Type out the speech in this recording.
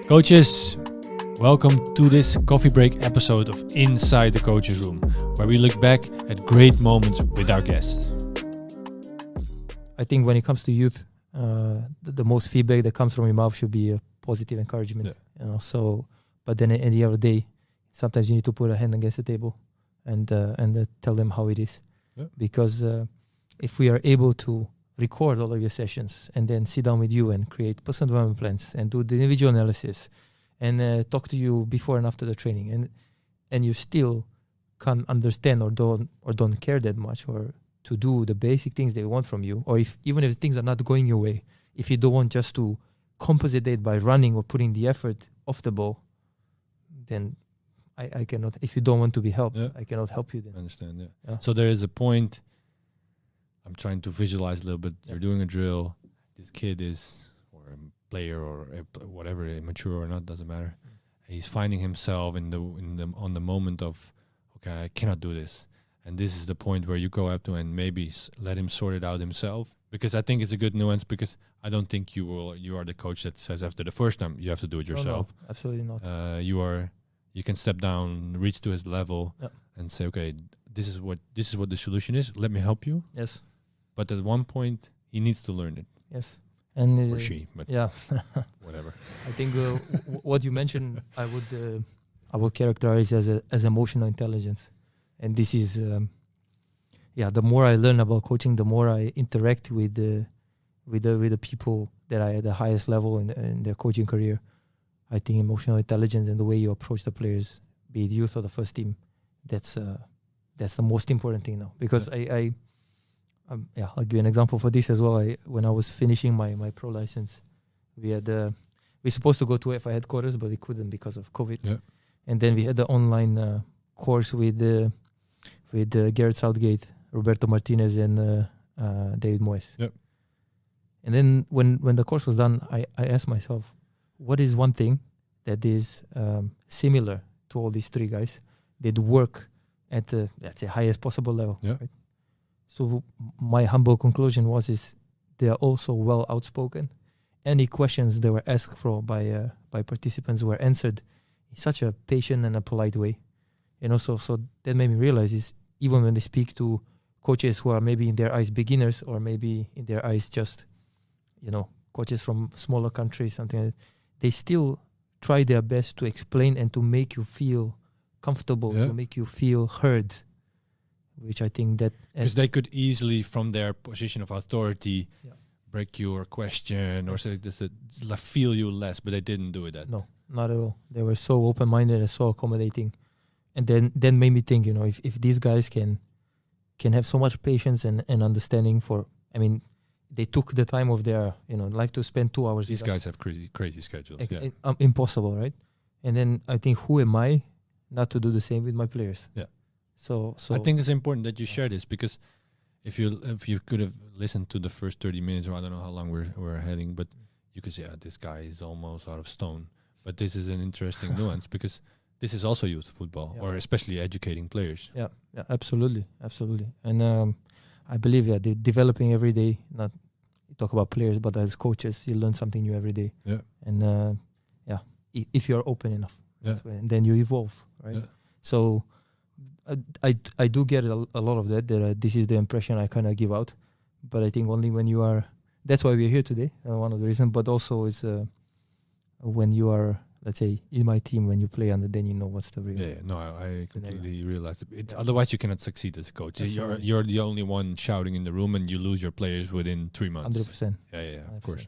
Coaches, welcome to this coffee break episode of Inside the Coaches Room, where we look back at great moments with our guests. I think when it comes to youth, the most feedback that comes from your mouth should be a positive encouragement. Yeah. So, but then at the end of the day, sometimes you need to put a hand against the table and tell them how it is. Yeah. Because if we are able to record all of your sessions and then sit down with you and create personal development plans and do the individual analysis and talk to you before and after the training, and you still can't understand or don't care that much or to do the basic things they want from you, or even if things are not going your way, if you don't want just to compensate it by running or putting the effort off the ball, then I cannot. If you don't want to be helped, I cannot help you then. I understand, yeah. So there is a point, I'm trying to visualize a little bit. You're doing a drill. This kid is, or a player or whatever, immature or not, doesn't matter. He's finding himself on the moment of, okay, I cannot do this. And this is the point where you go up to and maybe let him sort it out himself. Because I think it's a good nuance, because I don't think you are the coach that says after the first time you have to do it yourself. No, absolutely not. You can step down, reach to his level, and say, okay, this is what the solution is. Let me help you. Yes. But at one point, he needs to learn it. Yes. And or she, but whatever. I think what you mentioned, I would characterize as emotional intelligence. And this is, the more I learn about coaching, the more I interact with the people that are at the highest level in their coaching career. I think emotional intelligence and the way you approach the players, be it youth or the first team, that's the most important thing now. Because I'll give you an example for this as well. When I was finishing my pro license, we supposed to go to FI headquarters, but we couldn't because of COVID. Yeah. And then we had the online course with Gareth Southgate, Roberto Martinez, and David Moyes. Yep. And then when the course was done, I asked myself, what is one thing that is similar to all these three guys that work at the, let's say, highest possible level? Yeah. Right? So my humble conclusion is they are also well outspoken. Any questions that were asked by participants were answered in such a patient and a polite way. And also, so that made me realize is even when they speak to coaches who are maybe in their eyes beginners or maybe in their eyes just, coaches from smaller countries, something like that, they still try their best to explain and to make you feel comfortable, to make you feel heard. Which I think that... Because they could easily, from their position of authority, break your question or say this, feel you less, but they didn't do that. No, not at all. They were so open-minded and so accommodating. And then made me think, if these guys can have so much patience and understanding they took the time of their, life to spend 2 hours. These guys have crazy schedules. Impossible, right? And then I think, who am I not to do the same with my players? Yeah. So I think it's important that you share this, because if you could have listened to the first 30 minutes, or I don't know how long we're heading, but you could say, this guy is almost out of stone. But this is an interesting nuance, because this is also youth football, or especially educating players. Yeah, absolutely. And I believe they're developing every day. Not you talk about players, but as coaches, you learn something new every day. Yeah. And if you're open enough, and then you evolve, right? Yeah. So I do get a lot of that. This is the impression I kind of give out, but I think only when you are. That's why we're here today. One of the reasons, but also is when you are, let's say, in my team, when you play under, then you know what's the real. Yeah, no, I completely realize it. Otherwise, you cannot succeed as a coach. You're the only one shouting in the room, and you lose your players within 3 months. 100%. Yeah, of course.